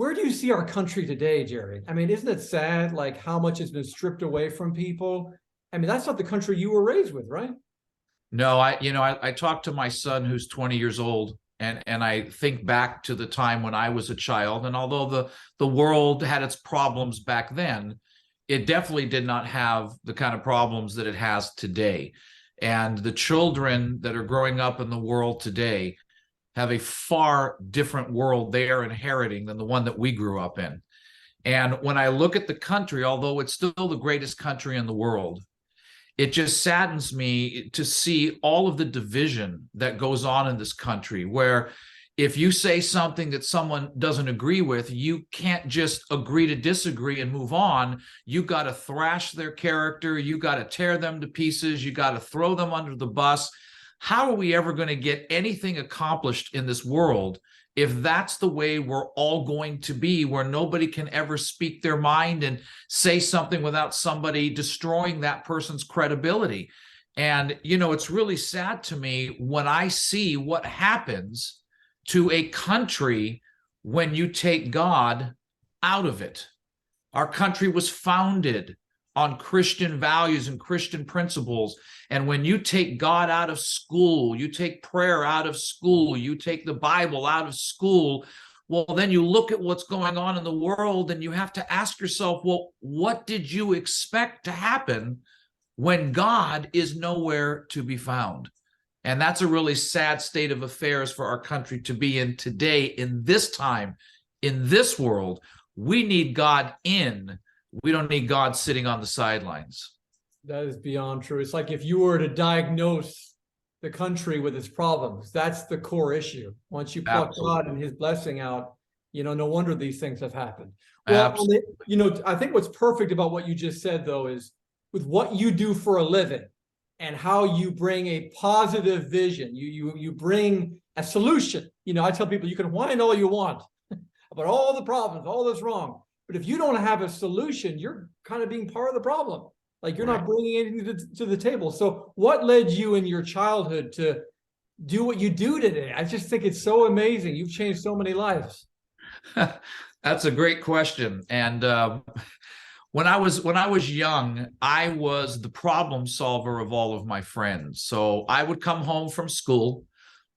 Where do you see our country today, Jerry? I mean, isn't it sad, like how much has been stripped away from people? I mean, that's not the country you were raised with, right? No, I talked to my son who's 20 years old, and I think back to the time when I was a child. And although the world had its problems back then, it definitely did not have the kind of problems that it has today. And the children that are growing up in the world today have a far different world they are inheriting than the one that we grew up in. And when I look at the country, although it's still the greatest country in the world, it just saddens me to see all of the division that goes on in this country, where if you say something that someone doesn't agree with, you can't just agree to disagree and move on. You got to thrash their character. You got to tear them to pieces. You got to throw them under the bus. How are we ever going to get anything accomplished in this world if that's the way we're all going to be, where nobody can ever speak their mind and say something without somebody destroying that person's credibility? And, it's really sad to me when I see what happens to a country when you take God out of it. Our country was founded on Christian values and Christian principles. And when you take God out of school, you take prayer out of school, you take the Bible out of school, well, then you look at what's going on in the world and you have to ask yourself, well, what did you expect to happen when God is nowhere to be found? And that's a really sad state of affairs for our country to be in today, in this time, in this world. We need God in. We don't need God sitting on the sidelines. That is beyond true. It's like if you were to diagnose the country with its problems, that's the core issue. Once you pluck God and his blessing out, no wonder these things have happened. Well, I think what's perfect about what you just said, though, is with what you do for a living and how you bring a positive vision, you bring a solution. I tell people you can whine all you want about all the problems, all that's wrong. But if you don't have a solution, you're kind of being part of the problem. Like you're not bringing anything to the table. So what led you in your childhood to do what you do today? I just think it's so amazing. You've changed so many lives. That's a great question. And when I was young, I was the problem solver of all of my friends. So I would come home from school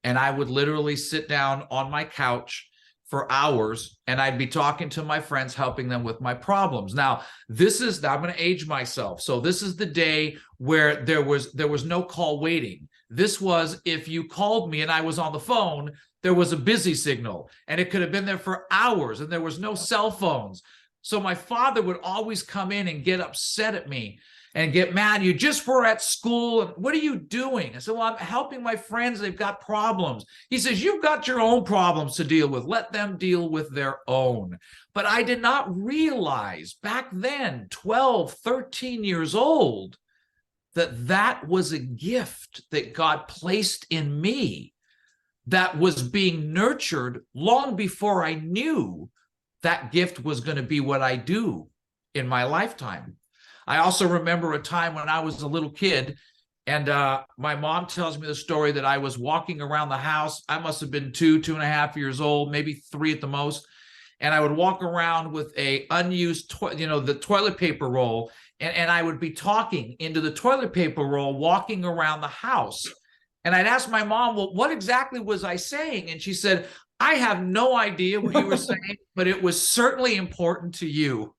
and I would literally sit down on my couch for hours, and I'd be talking to my friends, helping them with my problems. Now, I'm going to age myself. So this is the day where there was no call waiting. This was if you called me and I was on the phone, there was a busy signal, and it could have been there for hours, and there was no cell phones. So my father would always come in and get upset at me and get mad. You just were at school. What are you doing? I said, well, I'm helping my friends. They've got problems. He says, you've got your own problems to deal with. Let them deal with their own. But I did not realize back then, 12, 13 years old, that was a gift that God placed in me that was being nurtured long before I knew that gift was going to be what I do in my lifetime. I also remember a time when I was a little kid, and my mom tells me the story that I was walking around the house. I must have been 2.5 years old, maybe 3 at the most. And I would walk around with a unused, the toilet paper roll, and I would be talking into the toilet paper roll, walking around the house. And I'd ask my mom, well, what exactly was I saying? And she said, I have no idea what you were saying, but it was certainly important to you.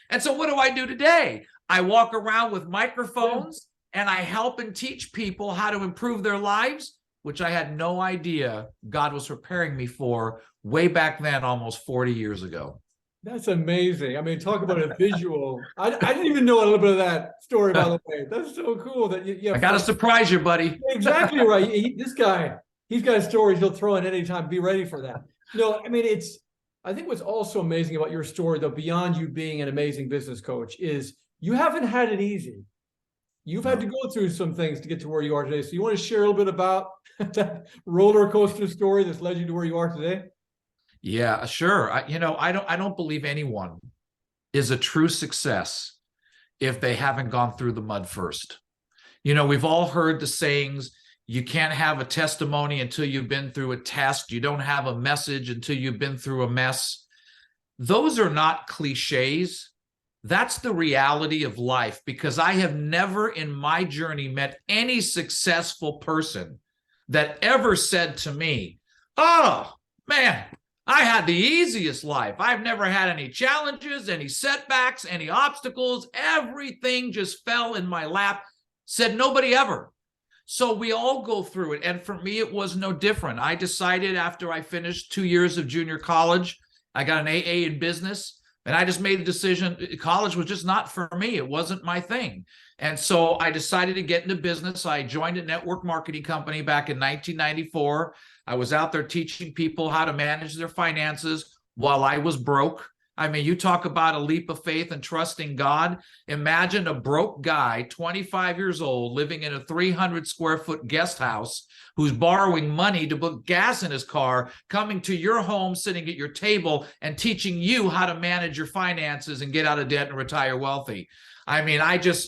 And so what do I do today? I walk around with microphones and I help and teach people how to improve their lives, which I had no idea God was preparing me for way back then, almost 40 years ago. That's amazing. I mean, talk about a visual. I didn't even know a little bit of that story, by the way. That's so cool that you I got to surprise you, buddy. Exactly right. This guy, he's got stories he'll throw in any time. Be ready for that. I mean, I think what's also amazing about your story, though, beyond you being an amazing business coach, is you haven't had it easy. You've had to go through some things to get to where you are today. So you want to share a little bit about that roller coaster story that's led you to where you are today? Yeah, sure. I don't believe anyone is a true success if they haven't gone through the mud first. We've all heard the sayings, You can't have a testimony until you've been through a test. You don't have a message until you've been through a mess. Those are not cliches. That's the reality of life, because I have never in my journey met any successful person that ever said to me, oh, man, I had the easiest life. I've never had any challenges, any setbacks, any obstacles. Everything just fell in my lap. Said nobody ever. So we all go through it. And for me, it was no different. I decided after I finished 2 years of junior college, I got an AA in business, and I just made the decision. College was just not for me. It wasn't my thing. And so I decided to get into business. I joined a network marketing company back in 1994. I was out there teaching people how to manage their finances while I was broke. I mean, you talk about a leap of faith and trusting God. Imagine a broke guy, 25 years old, living in a 300 square foot guest house, who's borrowing money to put gas in his car, coming to your home, sitting at your table, and teaching you how to manage your finances and get out of debt and retire wealthy. I mean,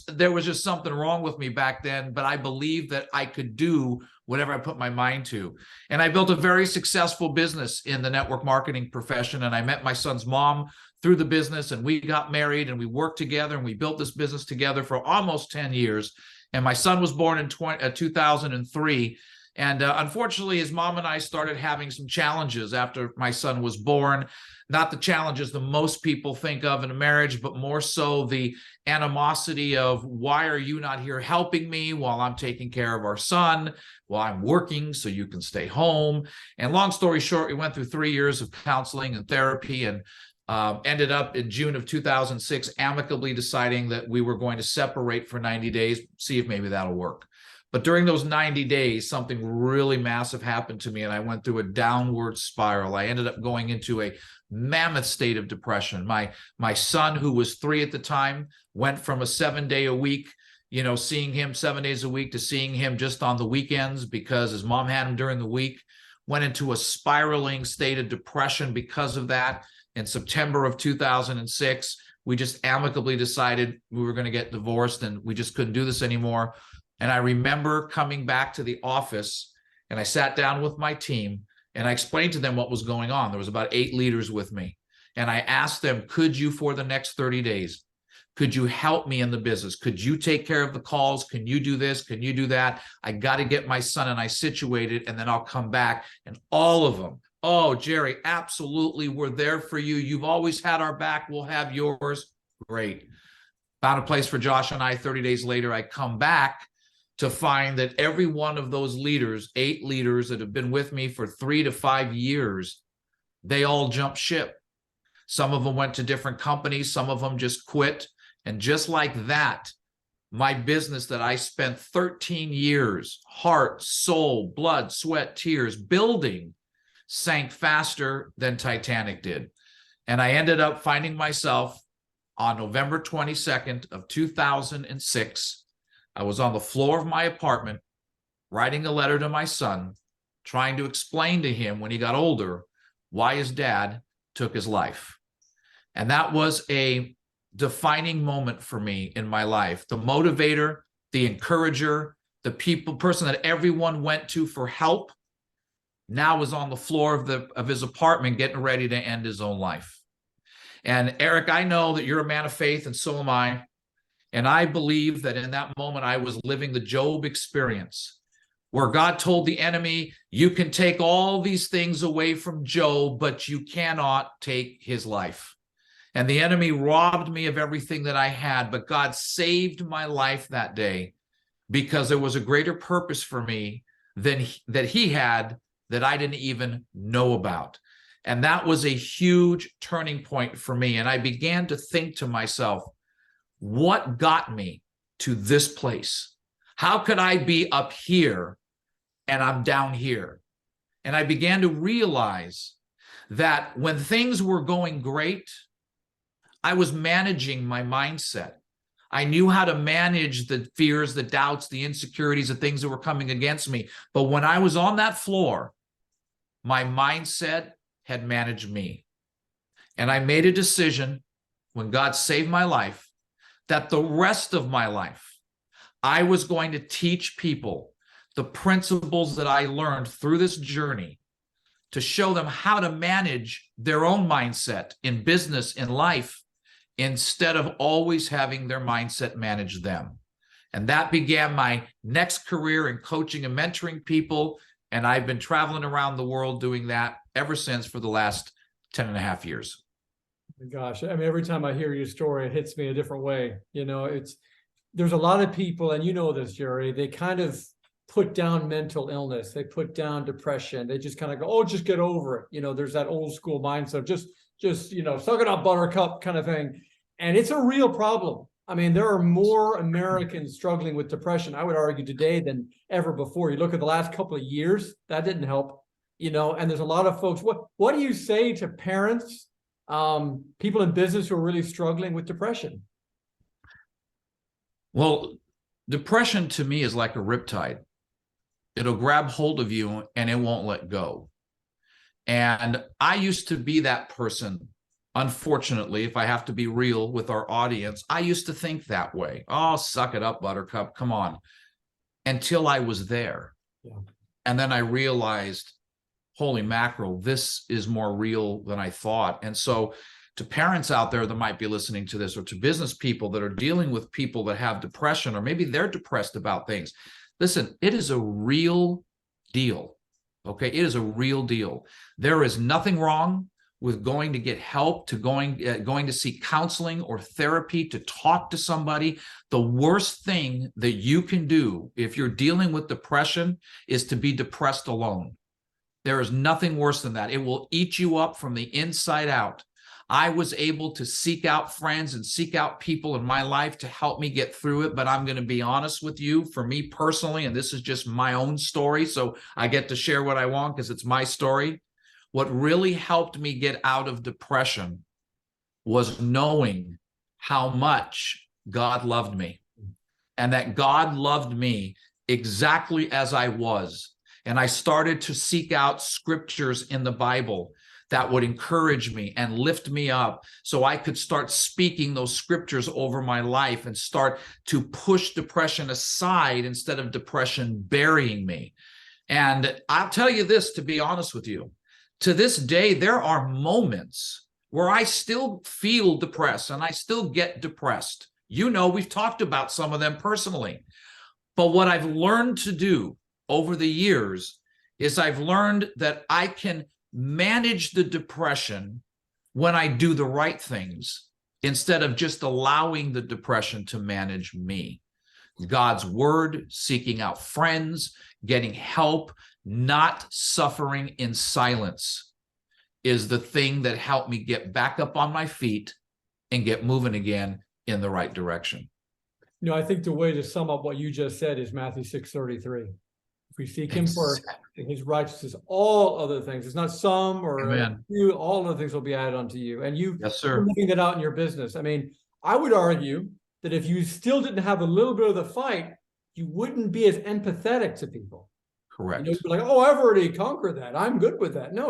there was just something wrong with me back then, but I believed that I could do whatever I put my mind to. And I built a very successful business in the network marketing profession. And I met my son's mom through the business, and we got married, and we worked together, and we built this business together for almost 10 years. And my son was born in 2003. And unfortunately, his mom and I started having some challenges after my son was born. Not the challenges that most people think of in a marriage, but more so the animosity of, why are you not here helping me while I'm taking care of our son, while I'm working so you can stay home? And long story short, we went through 3 years of counseling and therapy, and ended up in June of 2006 amicably deciding that we were going to separate for 90 days, see if maybe that'll work. But during those 90 days, something really massive happened to me, and I went through a downward spiral. I ended up going into a mammoth state of depression. My son, who was 3 at the time, went from a 7-day-a-week, seeing him 7 days a week, to seeing him just on the weekends because his mom had him during the week. Went into a spiraling state of depression because of that. In September of 2006, we just amicably decided we were going to get divorced, and we just couldn't do this anymore. And I remember coming back to the office, and I sat down with my team, and I explained to them what was going on. There was about 8 leaders with me. And I asked them, could you, for the next 30 days, could you help me in the business? Could you take care of the calls? Can you do this? Can you do that? I got to get my son and I situated, and then I'll come back. And all of them, oh, Jerry, absolutely, we're there for you. You've always had our back. We'll have yours. Great. Found a place for Josh and I. 30 days later, I come back to find that every one of those leaders, 8 leaders that have been with me for 3 to 5 years, they all jumped ship. Some of them went to different companies. Some of them just quit. And just like that, my business that I spent 13 years, heart, soul, blood, sweat, tears, building, sank faster than Titanic did. And I ended up finding myself on November 22nd of 2006. I was on the floor of my apartment writing a letter to my son, trying to explain to him when he got older why his dad took his life. And that was a defining moment for me in my life. The motivator, the encourager, the person that everyone went to for help, now was on the floor of his apartment getting ready to end his own life. And Eric, I know that you're a man of faith, and so am I. And I believe that in that moment, I was living the Job experience, where God told the enemy, you can take all these things away from Job, but you cannot take his life. And the enemy robbed me of everything that I had, but God saved my life that day, because there was a greater purpose for me than that he had, that I didn't even know about. And that was a huge turning point for me. And I began to think to myself, what got me to this place? How could I be up here and I'm down here? And I began to realize that when things were going great, I was managing my mindset. I knew how to manage the fears, the doubts, the insecurities, the things that were coming against me. But when I was on that floor, my mindset had managed me. And I made a decision when God saved my life that the rest of my life, I was going to teach people the principles that I learned through this journey to show them how to manage their own mindset in business, in life, instead of always having their mindset manage them. And that began my next career in coaching and mentoring people. And I've been traveling around the world doing that ever since for the last 10 and a half years. Gosh, I mean, every time I hear your story, it hits me a different way. There's a lot of people, and you know this, Jerry, they kind of put down mental illness. They put down depression. They just kind of go, oh, just get over it. There's that old school mindset, just suck it up, buttercup kind of thing. And it's a real problem. I mean, there are more Americans struggling with depression, I would argue, today than ever before. You look at the last couple of years, that didn't help, and there's a lot of folks. What do you say to parents, people in business who are really struggling with depression? Well, depression to me is like a riptide. It'll grab hold of you and it won't let go. And I used to be that person. Unfortunately, if I have to be real with our audience, I used to think that way. Oh, suck it up, buttercup. Come on. Until I was there. Yeah. And then I realized, holy mackerel, this is more real than I thought. And so to parents out there that might be listening to this, or to business people that are dealing with people that have depression, or maybe they're depressed about things, listen, it is a real deal. Okay, it is a real deal. There is nothing wrong with going to get help, to going to seek counseling or therapy, to talk to somebody. The worst thing that you can do if you're dealing with depression is to be depressed alone. There is nothing worse than that. It will eat you up from the inside out. I was able to seek out friends and seek out people in my life to help me get through it. But I'm going to be honest with you, for me personally, and this is just my own story, so I get to share what I want because it's my story. What really helped me get out of depression was knowing how much God loved me, and that God loved me exactly as I was. And I started to seek out scriptures in the Bible that would encourage me and lift me up, so I could start speaking those scriptures over my life and start to push depression aside instead of depression burying me. And I'll tell you this, to be honest with you, to this day, there are moments where I still feel depressed and I still get depressed. We've talked about some of them personally. But what I've learned to do over the years is I've learned that I can manage the depression when I do the right things, instead of just allowing the depression to manage me. God's word, seeking out friends, getting help, not suffering in silence is the thing that helped me get back up on my feet and get moving again in the right direction. I think the way to sum up what you just said is Matthew 6:33. If we seek him for his righteousness, all other things, it's not some or a few, all other things will be added unto you. And you're moving that out in your business. I mean, I would argue that if you still didn't have a little bit of the fight, you wouldn't be as empathetic to people. Correct. You'd be like, oh, I've already conquered that. I'm good with that. No,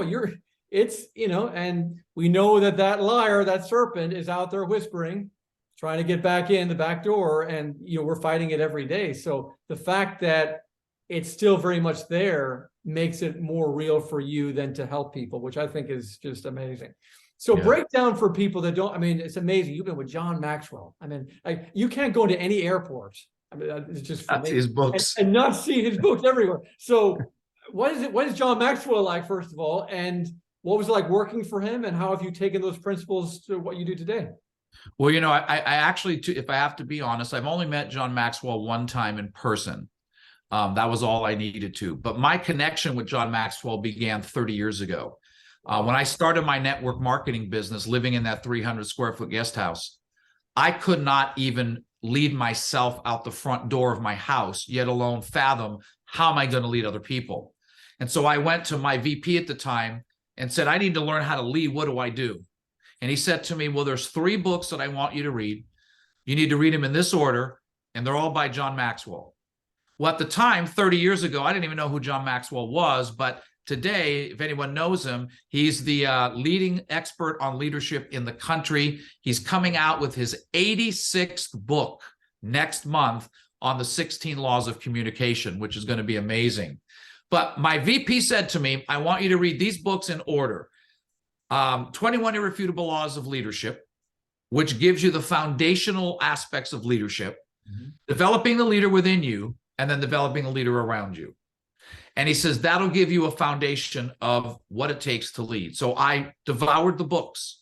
and we know that liar, that serpent is out there whispering, trying to get back in the back door, and, we're fighting it every day. So the fact that it's still very much there makes it more real for you than to help people, which I think is just amazing. So break down for people that don't, it's amazing. You've been with John Maxwell. You can't go into any airport. It's just his books and not see his books everywhere. So what is John Maxwell like, first of all? And what was it like working for him? And how have you taken those principles to what you do today? Well, I actually, if I have to be honest, I've only met John Maxwell one time in person. That was all I needed to. But my connection with John Maxwell began 30 years ago. When I started my network marketing business, living in that 300 square foot guest house, I could not even lead myself out the front door of my house, yet alone fathom how am I going to lead other people. And so I went to my VP at the time and said, I need to learn how to lead. What do I do? And he said to me, well, there's 3 books that I want you to read. You need to read them in this order, and they're all by John Maxwell. Well, at the time, 30 years ago, I didn't even know who John Maxwell was, but today, if anyone knows him, he's the leading expert on leadership in the country. He's coming out with his 86th book next month on the 16 laws of communication, which is going to be amazing. But my VP said to me, I want you to read these books in order. 21 Irrefutable Laws of Leadership, which gives you the foundational aspects of leadership, developing the leader within you, and then developing the leader around you. And he says, that'll give you a foundation of what it takes to lead. So I devoured the books.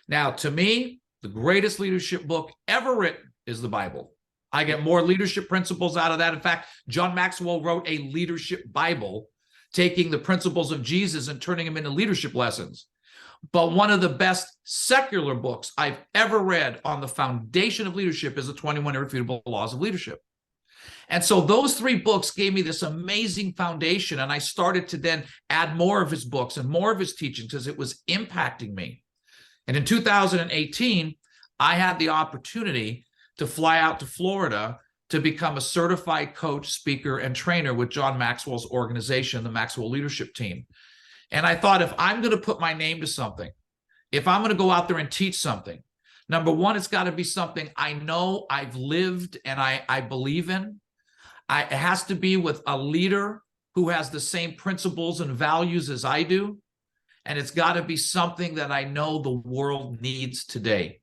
Now, to me, the greatest leadership book ever written is the Bible. I get more leadership principles out of that. In fact, John Maxwell wrote a leadership Bible, taking the principles of Jesus and turning them into leadership lessons. But one of the best secular books I've ever read on the foundation of leadership is the 21 Irrefutable Laws of Leadership. And so those 3 books gave me this amazing foundation, and I started to then add more of his books and more of his teachings because it was impacting me. And in 2018, I had the opportunity to fly out to Florida to become a certified coach, speaker, and trainer with John Maxwell's organization, the Maxwell Leadership Team. And I thought, if I'm going to put my name to something, if I'm going to go out there and teach something, number one, it's got to be something I know, I've lived, and I believe in. It has to be with a leader who has the same principles and values as I do. And it's got to be something that I know the world needs today.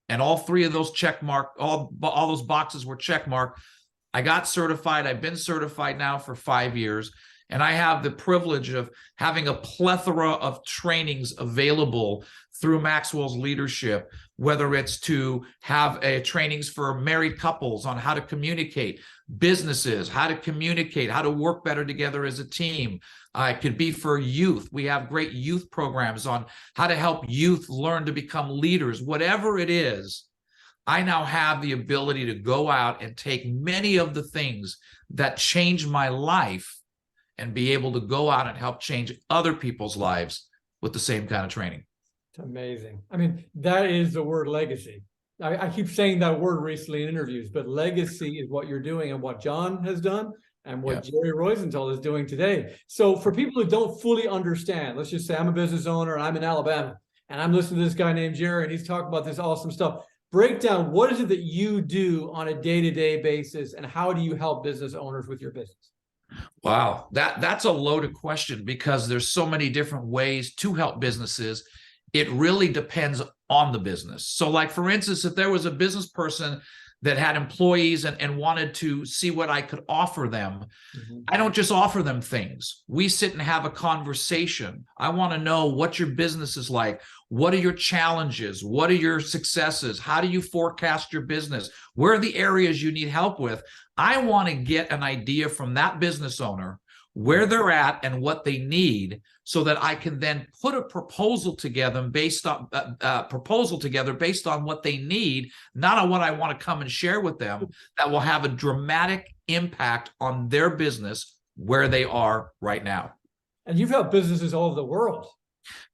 And all 3 of those all those boxes were check marked. I got certified. I've been certified now for 5 years. And I have the privilege of having a plethora of trainings available through Maxwell's leadership, whether it's to have trainings for married couples on how to communicate, businesses, how to communicate, how to work better together as a team. It could be for youth. We have great youth programs on how to help youth learn to become leaders. Whatever it is, I now have the ability to go out and take many of the things that changed my life and be able to go out and help change other people's lives with the same kind of training. It's amazing. I mean, that is the word legacy. I keep saying that word recently in interviews, but legacy is what you're doing and what John has done and what Jerry Roisentul is doing today. So for people who don't fully understand, let's just say I'm a business owner and I'm in Alabama and I'm listening to this guy named Jerry and he's talking about this awesome stuff. Break down, what is it that you do on a day-to-day basis and how do you help business owners with your business? Wow, that's a loaded question because there's so many different ways to help businesses. It really depends on the business. So like, for instance, if there was a business person that had employees and wanted to see what I could offer them, I don't just offer them things. We sit and have a conversation. I want to know what your business is like. What are your challenges? What are your successes? How do you forecast your business? Where are the areas you need help with? I want to get an idea from that business owner where they're at and what they need, so that I can then put a proposal together based on what they need, not on what I want to come and share with them, that will have a dramatic impact on their business where they are right now. And you've helped businesses all over the world.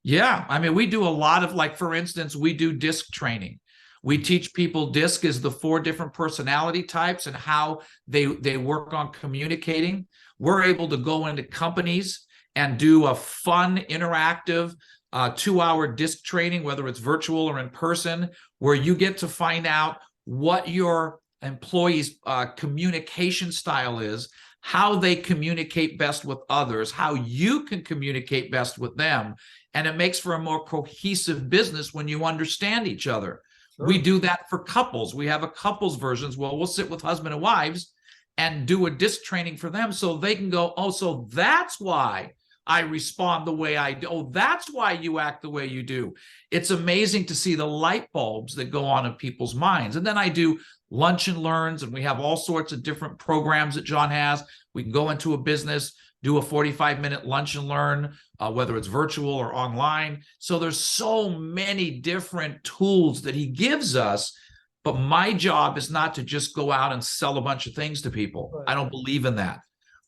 Yeah, I mean, we do a lot of, like, for instance, we do DISC training. We teach people DISC is the 4 different personality types and how they work on communicating. We're able to go into companies and do a fun, interactive 2-hour DISC training, whether it's virtual or in person, where you get to find out what your employees' communication style is, how they communicate best with others, how you can communicate best with them. And it makes for a more cohesive business when you understand each other. Sure. We do that for couples. We have a couples versions. Well, we'll sit with husband and wives and do a DISC training for them so they can go, oh, so that's why I respond the way I do. Oh, that's why you act the way you do. It's amazing to see the light bulbs that go on in people's minds. And then I do lunch and learns, and we have all sorts of different programs that John has. We can go into a business, do a 45-minute lunch and learn, whether it's virtual or online. So there's so many different tools that he gives us. But my job is not to just go out and sell a bunch of things to people. Right. I don't believe in that.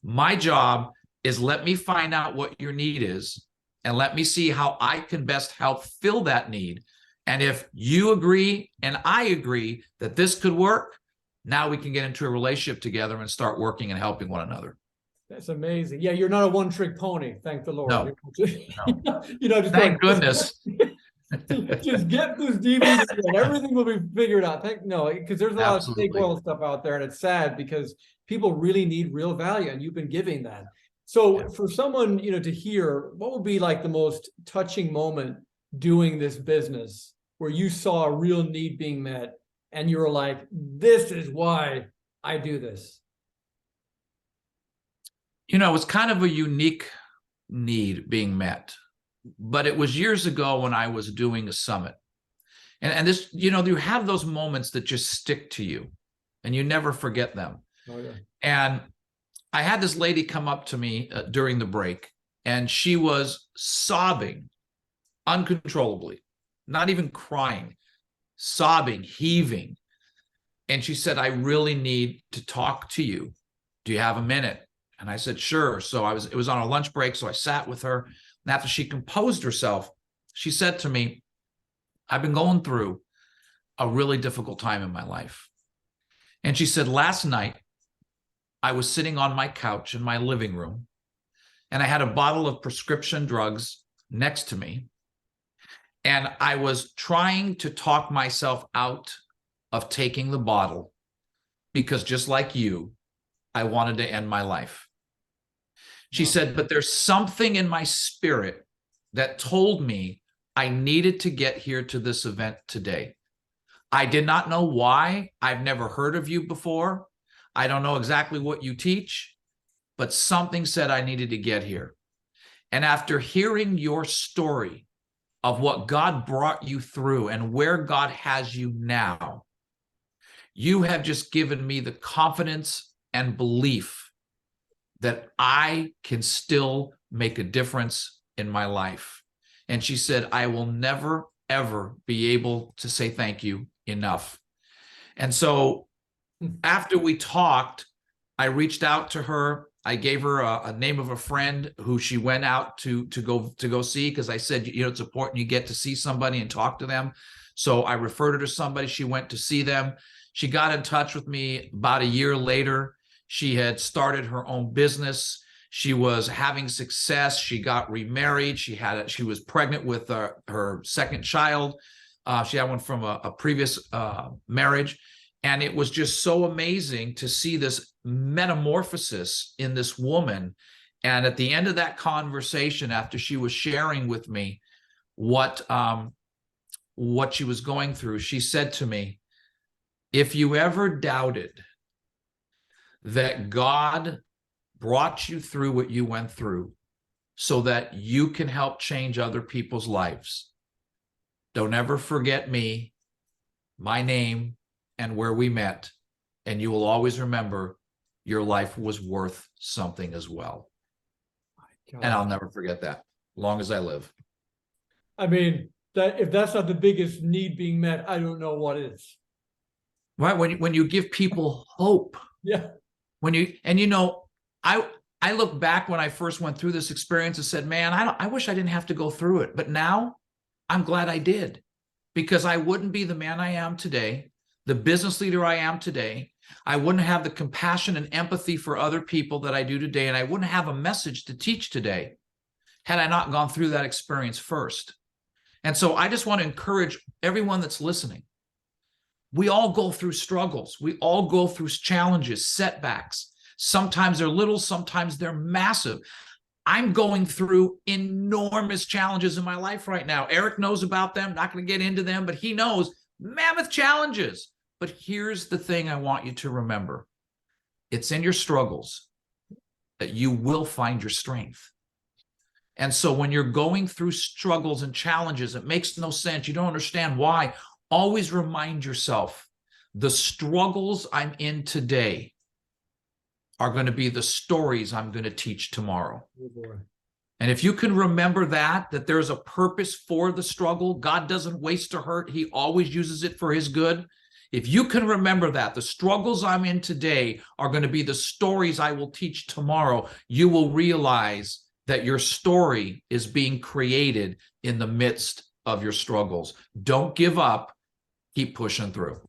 My job is, let me find out what your need is and let me see how I can best help fill that need. And if you agree and I agree that this could work, now we can get into a relationship together and start working and helping one another. That's amazing. Yeah, you're not a one-trick pony. Thank the Lord. No. You know, just thank goodness. Just get this DVD and everything will be figured out. No, because there's a lot of snake Absolutely. oil stuff out there, and it's sad because people really need real value, and you've been giving that. So Yeah. for someone, to hear, what would be like the most touching moment doing this business where you saw a real need being met and you were like, this is why I do this? It's kind of a unique need being met, but it was years ago when I was doing a summit. And this, you have those moments that just stick to you and you never forget them. Oh, yeah. And I had this lady come up to me during the break, and she was sobbing uncontrollably, not even crying, sobbing, heaving. And she said, I really need to talk to you. Do you have a minute? And I said, sure. So it was on a lunch break. So I sat with her. And after she composed herself, she said to me, I've been going through a really difficult time in my life. And she said, last night, I was sitting on my couch in my living room, and I had a bottle of prescription drugs next to me. And I was trying to talk myself out of taking the bottle because, just like you, I wanted to end my life. She said, but there's something in my spirit that told me I needed to get here to this event today. I did not know why. I've never heard of you before. I don't know exactly what you teach, but something said I needed to get here. And after hearing your story of what God brought you through and where God has you now, you have just given me the confidence and belief that I can still make a difference in my life. And she said, I will never, ever be able to say thank you enough. And so after we talked, I reached out to her. I gave her a name of a friend who she went out to go see, because I said, it's important you get to see somebody and talk to them. So I referred her to somebody. She went to see them. She got in touch with me about a year later. She had started her own business. She was having success. She got remarried. She was pregnant with her second child. She had one from a previous marriage. And it was just so amazing to see this metamorphosis in this woman. And at the end of that conversation, after she was sharing with me what she was going through, she said to me, if you ever doubted that God brought you through what you went through so that you can help change other people's lives, don't ever forget me, my name, and where we met, and you will always remember your life was worth something as well. And I'll never forget that, as long as I live. I mean, that if that's not the biggest need being met, I don't know what is. Right? When you give people hope. Yeah. I look back when I first went through this experience and said, man, I wish I didn't have to go through it. But now I'm glad I did, because I wouldn't be the man I am today, the business leader I am today. I wouldn't have the compassion and empathy for other people that I do today. And I wouldn't have a message to teach today had I not gone through that experience first. And so I just want to encourage everyone that's listening. We all go through struggles. We all go through challenges, setbacks. Sometimes they're little, sometimes they're massive. I'm going through enormous challenges in my life right now. Eric knows about them, not going to get into them, but he knows mammoth challenges. But here's the thing I want you to remember. It's in your struggles that you will find your strength. And so when you're going through struggles and challenges, it makes no sense. You don't understand why. Always remind yourself, the struggles I'm in today are going to be the stories I'm going to teach tomorrow. Oh boy. And if you can remember that there's a purpose for the struggle, God doesn't waste or hurt. He always uses it for his good. If you can remember that the struggles I'm in today are going to be the stories I will teach tomorrow, you will realize that your story is being created in the midst of your struggles. Don't give up. Keep pushing through.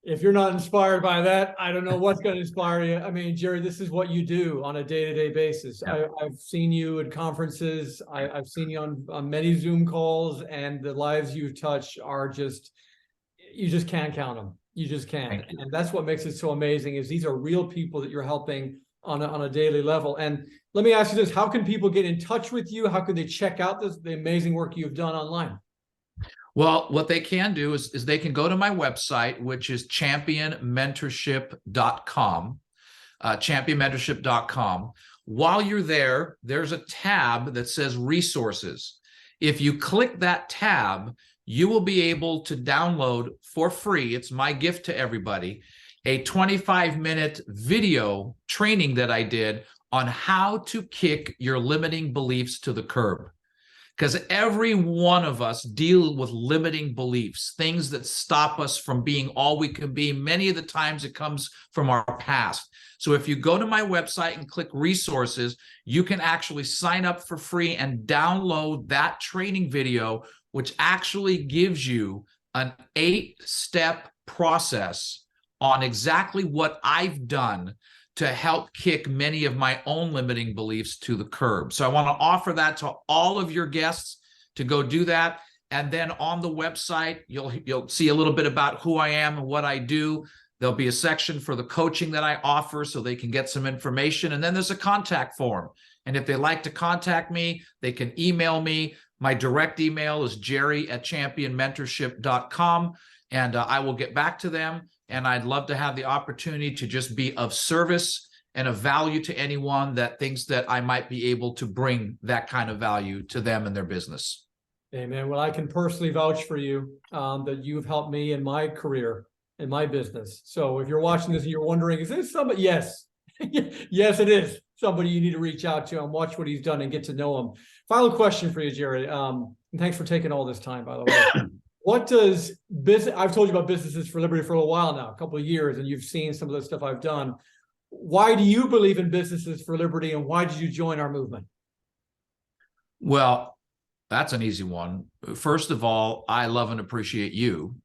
If you're not inspired by that, I don't know what's going to inspire you. I mean, Jerry, this is what you do on a day-to-day basis. Yeah. I've seen you at conferences. I've seen you on many Zoom calls, and the lives you've touched are just, you just can't count them. You just can't. And that's what makes it so amazing, is these are real people that you're helping on a daily level. And let me ask you this, how can people get in touch with you? How can they check out the amazing work you've done online? Well, what they can do is they can go to my website, which is championmentorship.com, championmentorship.com. While you're there, there's a tab that says resources. If you click that tab, you will be able to download for free, it's my gift to everybody, a 25-minute video training that I did on how to kick your limiting beliefs to the curb. Because every one of us deal with limiting beliefs, things that stop us from being all we can be. Many of the times it comes from our past. So if you go to my website and click resources, you can actually sign up for free and download that training video, which actually gives you an 8-step process on exactly what I've done to help kick many of my own limiting beliefs to the curb. So I want to offer that to all of your guests to go do that. And then on the website, you'll see a little bit about who I am and what I do. There'll be a section for the coaching that I offer so they can get some information. And then there's a contact form. And if they like to contact me, they can email me. My direct email is jerry@championmentorship.com. And I will get back to them. And I'd love to have the opportunity to just be of service and of value to anyone that thinks that I might be able to bring that kind of value to them and their business. Amen. Well, I can personally vouch for you that you've helped me in my career, in my business. So if you're watching this and you're wondering, is this somebody? Yes. Yes, it is somebody you need to reach out to and watch what he's done and get to know him. Final question for you, Jerry. And thanks for taking all this time, by the way. What does business, I've told you about Businesses for Liberty for a while now, a couple of years, and you've seen some of the stuff I've done. Why do you believe in Businesses for Liberty, and why did you join our movement? Well, that's an easy one. First of all, I love and appreciate you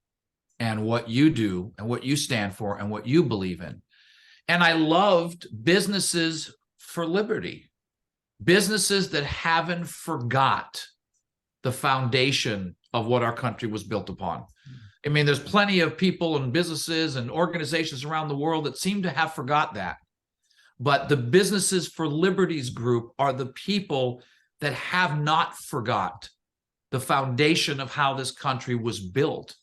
and what you do and what you stand for and what you believe in. And I loved Businesses for Liberty, businesses that haven't forgot the foundation of what our country was built upon. I mean, there's plenty of people and businesses and organizations around the world that seem to have forgot that. But the Businesses for Liberty's group are the people that have not forgot the foundation of how this country was built.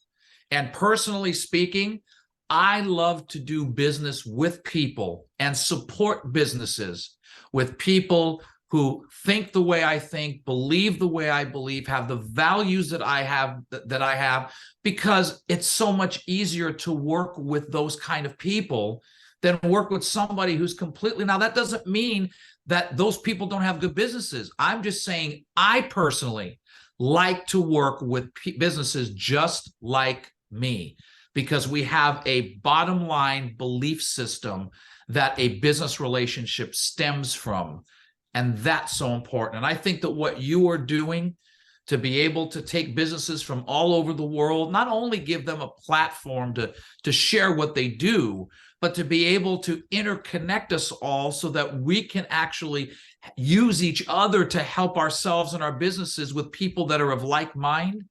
And personally speaking, I love to do business with people and support businesses with people who think the way I think, believe the way I believe, have the values that I have, because it's so much easier to work with those kind of people than work with somebody who's completely, now that doesn't mean that those people don't have good businesses. I'm just saying I personally like to work with businesses just like me, because we have a bottom line belief system that a business relationship stems from. And that's so important. And I think that what you are doing to be able to take businesses from all over the world, not only give them a platform to share what they do, but to be able to interconnect us all so that we can actually use each other to help ourselves and our businesses with people that are of like mind.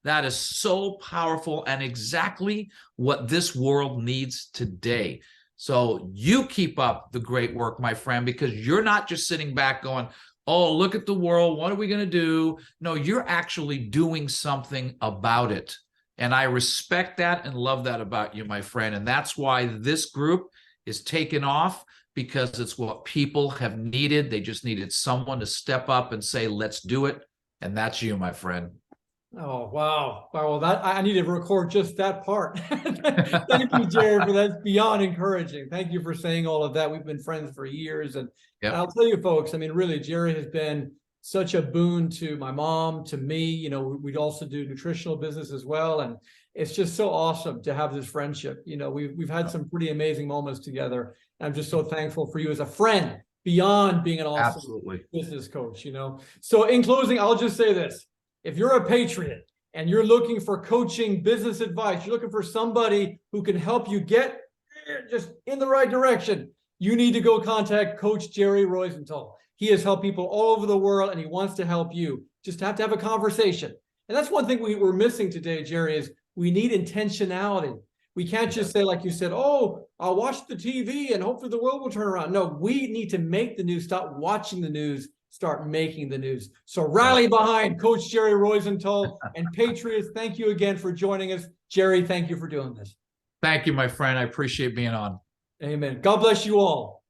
That is so powerful and exactly what this world needs today. So you keep up the great work, my friend, because you're not just sitting back going, oh, look at the world, what are we going to do? No, you're actually doing something about it. And I respect that and love that about you, my friend. And that's why this group is taking off, because it's what people have needed. They just needed someone to step up and say, let's do it. And that's you, my friend. Oh, wow. Wow. Well, that I need to record just that part. Thank you, Jared, for that's beyond encouraging. Thank you for saying all of that. We've been friends for years. And I'll tell you, folks, I mean, really, Jerry has been such a boon to my mom, to me. You know, we'd also do nutritional business as well. And it's just so awesome to have this friendship. You know, we've had some pretty amazing moments together. And I'm just so thankful for you as a friend beyond being an awesome business coach, you know. So in closing, I'll just say this. If you're a patriot and you're looking for coaching, business advice, you're looking for somebody who can help you get just in the right direction, you need to go contact Coach Jerry Roisentul. He has helped people all over the world, and he wants to help you. Just have to have a conversation. And that's one thing we're missing today, Jerry, is we need intentionality. We can't just say, like you said, oh, I'll watch the TV and hopefully the world will turn around. No, we need to make the news. Stop watching the news. Start making the news. So rally behind Coach Jerry Roisentul and Patriots. Thank you again for joining us. Jerry, thank you for doing this. Thank you, my friend. I appreciate being on. Amen. God bless you all.